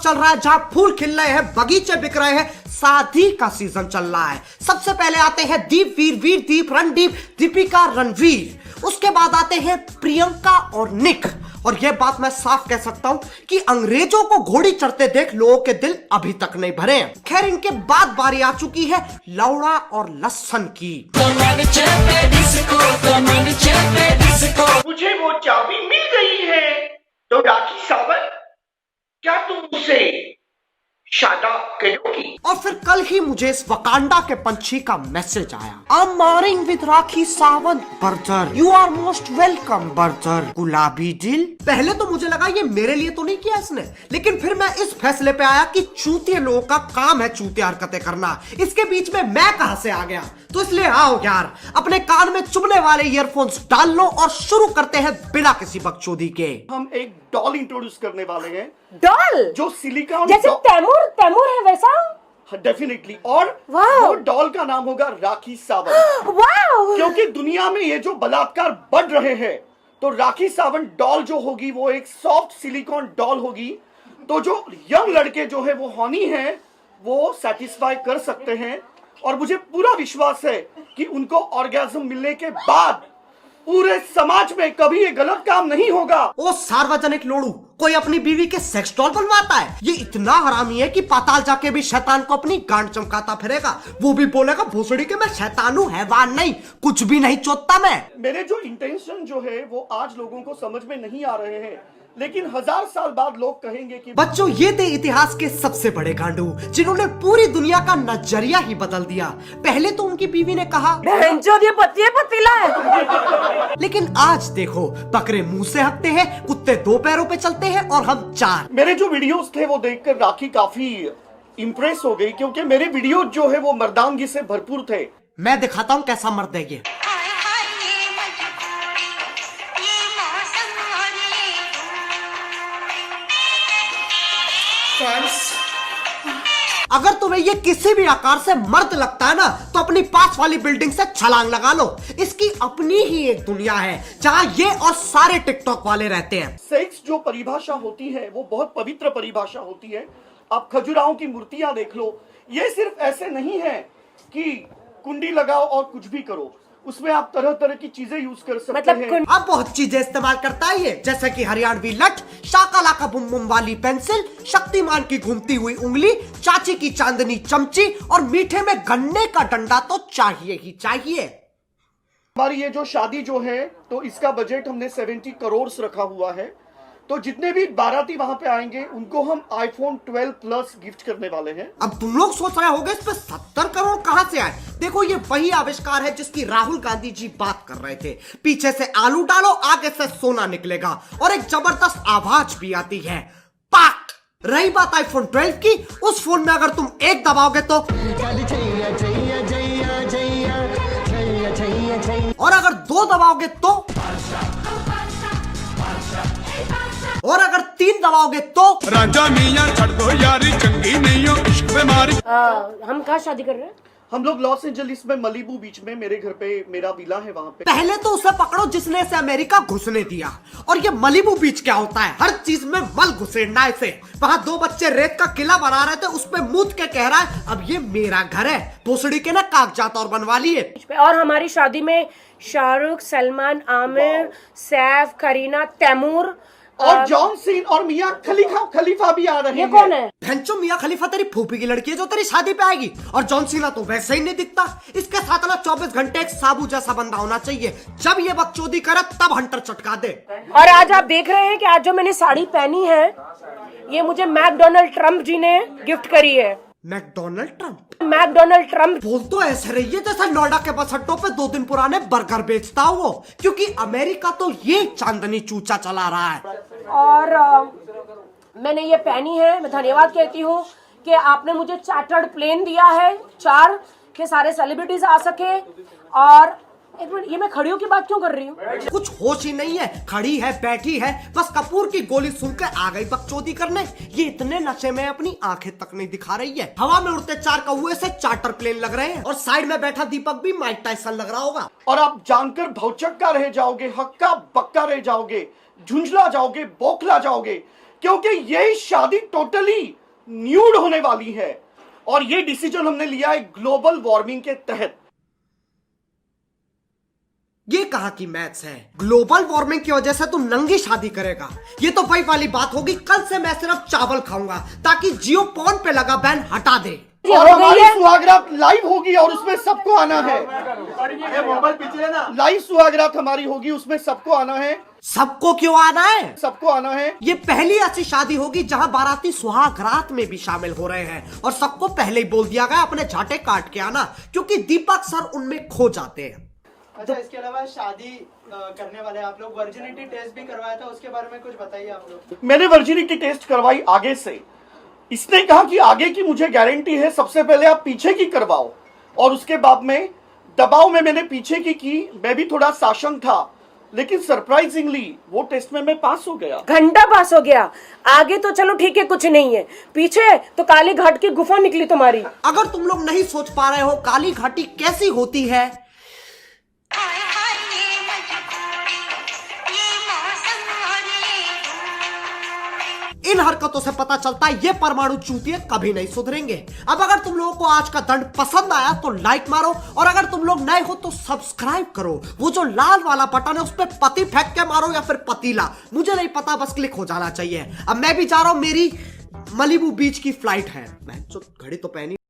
वक्त चल रहा है जहां फूल खिल रहे हैं, बगीचे बिक रहे हैं, शादी का सीजन चल रहा है। सबसे पहले आते हैं दीप, वीर, दीप, रणदीप, दीपिका, रणवीर। उसके बाद आते हैं प्रियंका और निक। और यह बात मैं साफ कह सकता हूं कि अंग्रेजों को घोड़ी चढ़ते देख लोगों के दिल अभी तक नहीं भरे हैं। खैर, इनके बाद बारी आ चुकी है लौड़ा और लस्सन की। मुझे वो चाबी मिल गई है, तो राखी सावंत, क्या तुम उसे शादा करोगी? और फिर कल ही मुझे इस वकांडा के पंछी का मैसेज आया, I am marrying with Rakhi Sawant burger, you are most welcome burger, गुलाबी दिल। पहले तो मुझे लगा ये मेरे लिए तो नहीं किया इसने, लेकिन फिर मैं इस फैसले पे आया कि चूतिया लोगों का काम है चूतिया हरकतें करना, इसके बीच में मैं कहां से आ गया। तो इसलिए आओ यार, अपने कान में चुभने वाले ईयरफोन्स डाल लो और शुरू करते हैं बिना किसी बकचोदी के। हम एक डॉल इंट्रोड्यूस करने वाले हैं, डॉल जो सिलिकॉन जैसे तैमूर है वैसा। डेफिनेटली। और वाह। वो डॉल का नाम होगा राखी सावंत। वाह। क्योंकि दुनिया में ये जो बलात्कार बढ़ रहे हैं, तो राखी सावंत डॉल जो होगी वो एक सॉफ्ट सिलिकॉन डॉल होगी। तो जो यंग लड़के जो है वो हॉनी हैं, वो सेटिस्फाई कर सकते हैं। और मुझे पूरा विश्वास है कि उनको ऑर्गेज्म मिलने के बाद पूरे समाज में कभी ये गलत काम नहीं होगा। ओ सार्वजनिक लोड़ू, कोई अपनी बीवी के सेक्स डॉल बनवाता है? ये इतना हरामी है कि पाताल जाके भी शैतान को अपनी गांड चमकाता फिरेगा। वो भी बोलेगा भोसड़ी के मैं शैतान हूँ, हैवान नहीं, कुछ भी नहीं चोदता मैं। मेरे जो इंटेंशन जो है वो आज लोगों को समझ में नहीं आ रहे हैं, लेकिन 1000 साल बाद लोग कहेंगे कि बच्चों, ये थे इतिहास के सबसे बड़े गांडू जिन्होंने पूरी दुनिया का नजरिया ही बदल दिया। पहले तो उनकी बीवी ने कहा ये पतीला है, लेकिन आज देखो, बकरे मुंह से हकते हैं, कुत्ते 2 पैरों पे चलते हैं और हम 4। मेरे जो वीडियोस थे वो देखकर राखी काफी इम्प्रेस हो गई, क्योंकि मेरे वीडियो जो है वो मर्दानगी से भरपूर थे। मैं दिखाता हूँ कैसा मर्द है ये। अगर तुम्हें ये किसी भी आकार से मर्द लगता है ना, तो अपनी पास वाली बिल्डिंग से छलांग लगा लो। इसकी अपनी ही एक दुनिया है जहाँ ये और सारे टिकटॉक वाले रहते हैं। सेक्स जो परिभाषा होती है वो बहुत पवित्र परिभाषा होती है। आप खजुराहों की मूर्तियां देख लो, ये सिर्फ ऐसे नहीं है कि कुंडी लगाओ और कुछ भी करो, उसमें आप तरह तरह की चीजें यूज कर सकते हैं। अब बहुत चीजें इस्तेमाल करता है ये, जैसे कि हरियाणवी लठ, शाकालाका बुम बुम वाली पेंसिल, शक्तिमान की घूमती हुई उंगली, चाची की चांदनी चमची और मीठे में गन्ने का डंडा तो चाहिए ही चाहिए। हमारी ये जो शादी जो है, तो इसका बजट हमने 70 करोड़ रखा हुआ है। तो जितने भी बाराती वहां पे आएंगे उनको हम iPhone 12 Plus गिफ्ट करने वाले हैं। अब तुम लोग सोच रहे होगे इस पे 70 करोड़ कहां से आए? देखो, ये वही आविष्कार है जिसकी राहुल गांधी जी बात कर रहे थे। पीछे से आलू डालो, आगे से सोना निकलेगा और एक जबरदस्त आवाज भी आती है, पाक। रही बात iPhone 12 की, उस फोन में अगर तुम एक दबाओगे तो, और अगर 2 दबाओगे तो, और अगर 3 दबाओगे तो राजा मियां छड़ दो यारी, चंगी नहीं हो इश्क पे मारी। हम कहाँ शादी कर रहे हैं? हम लोग लॉस एंजलिस में मलीबू बीच में, मेरे घर पे मेरा विला है वहाँ पे। पहले तो उसे पकड़ो जिसने इसे अमेरिका घुसने दिया। और ये मलीबू बीच क्या होता है? हर चीज में मल घुसेड़ना इसे। वहाँ 2 बच्चे रेत का किला बना रहे थे, उस पे मूत के कह रहा है अब ये मेरा घर है। भोसड़ी के ना कागजात और बनवा लिए। और हमारी शादी में शाहरुख, सलमान, आमिर, सैफ, करीना, तैमूर और जॉन सीन और मियां खलीफा भी आ रहे हैं। ये कौन है? भैंचो, मियां खलीफा तेरी फूफी की लड़की है जो तेरी शादी पे आएगी। और जॉन सीना तो वैसे ही नहीं दिखता। इसके साथ ना 24 घंटे एक साबू जैसा बंदा होना चाहिए, जब ये बकचोदी करे तब हंटर चटका दे। और आज आप देख रहे हैं कि आज जो मैंने साड़ी पहनी है, ये मुझे मैकडोनाल्ड ट्रम्प जी ने गिफ्ट करी है। मैकडोनाल्ड ट्रम्प बोल तो ऐसे रही है जैसा नोएडा के बस अड्डों पे 2 दिन पुराने बर्गर बेचता हो वो, क्योंकि अमेरिका तो ये चांदनी चूचा चला रहा है। और मैंने ये पहनी है, मैं धन्यवाद कहती हूँ कि आपने मुझे चार्टर्ड प्लेन दिया है 4 के सारे सेलिब्रिटीज आ सके। और एक मिनट, ये मैं खड़ी होकर बात क्यों कर रही हूँ? कुछ होश ही नहीं है, खड़ी है, बैठी है, बस कपूर की गोली सुन के आ गई बकचोदी करने। ये इतने नशे में अपनी आंखें तक नहीं दिखा रही है। हवा में उड़ते 4 कौवे से चार्टर प्लेन लग रहे हैं और साइड में बैठा दीपक भी माइक टाइसन लग रहा होगा। और आप जानकर भौचक्का रह जाओगे, हक्का बक्का रह जाओगे, झुंझला जाओगे, बौखला जाओगे क्योंकि ये शादी टोटली न्यूड होने वाली है और ये डिसीजन हमने लिया है ग्लोबल वार्मिंग के तहत। ये कहा कि मैथ्स है? ग्लोबल वार्मिंग की वजह से तू नंगी शादी करेगा? ये तो वही वाली बात होगी, कल से मैं सिर्फ चावल खाऊंगा ताकि जियो पॉन पे लगा बैन हटा दे। ये और हो गई हमारी है। सुहागरात लाइव होगी और उसमें सबको आना है। लाइव सुहागरात हमारी होगी, उसमें सबको आना है। सबको क्यों आना है? सबको आना है। ये पहली ऐसी शादी होगी जहां बाराती सुहागरात में भी शामिल हो रहे हैं और सबको पहले ही बोल दिया गया अपने झाटे काट के आना, क्योंकि दीपक सर उनमें खो जाते हैं। अच्छा, इसके अलावा शादी करने वाले आप लोग वर्जिनिटी टेस्ट भी करवाया था, उसके बारे में कुछ बताइए आप लोग। मैंने वर्जिनिटी टेस्ट करवाई आगे से। इसने कहा कि आगे की मुझे गारंटी है, सबसे पहले आप पीछे की करवाओ और उसके बाद में दबाव में मैंने पीछे की। मैं भी थोड़ा साशंक था, लेकिन सरप्राइजिंगली वो टेस्ट में मैं पास हो गया। घंटा पास हो गया। आगे तो चलो ठीक है, कुछ नहीं है, पीछे तो काली घाट की गुफा निकली तुम्हारी। अगर तुम लोग नहीं सोच पा रहे हो काली घाटी कैसी होती है, इन हरकतों से पता चलता है ये परमाणु चूतिए कभी नहीं सुधरेंगे। अब अगर तुम लोगों को आज का दंड पसंद आया तो लाइक मारो, और अगर तुम लोग नए हो तो सब्सक्राइब करो। वो जो लाल वाला बटन है उस पर पति फेंक के मारो या फिर पतीला, मुझे नहीं पता, बस क्लिक हो जाना चाहिए। अब मैं भी जा रहा हूं, मेरी मलिबू बीच की फ्लाइट है। मैं घड़ी तो पहनी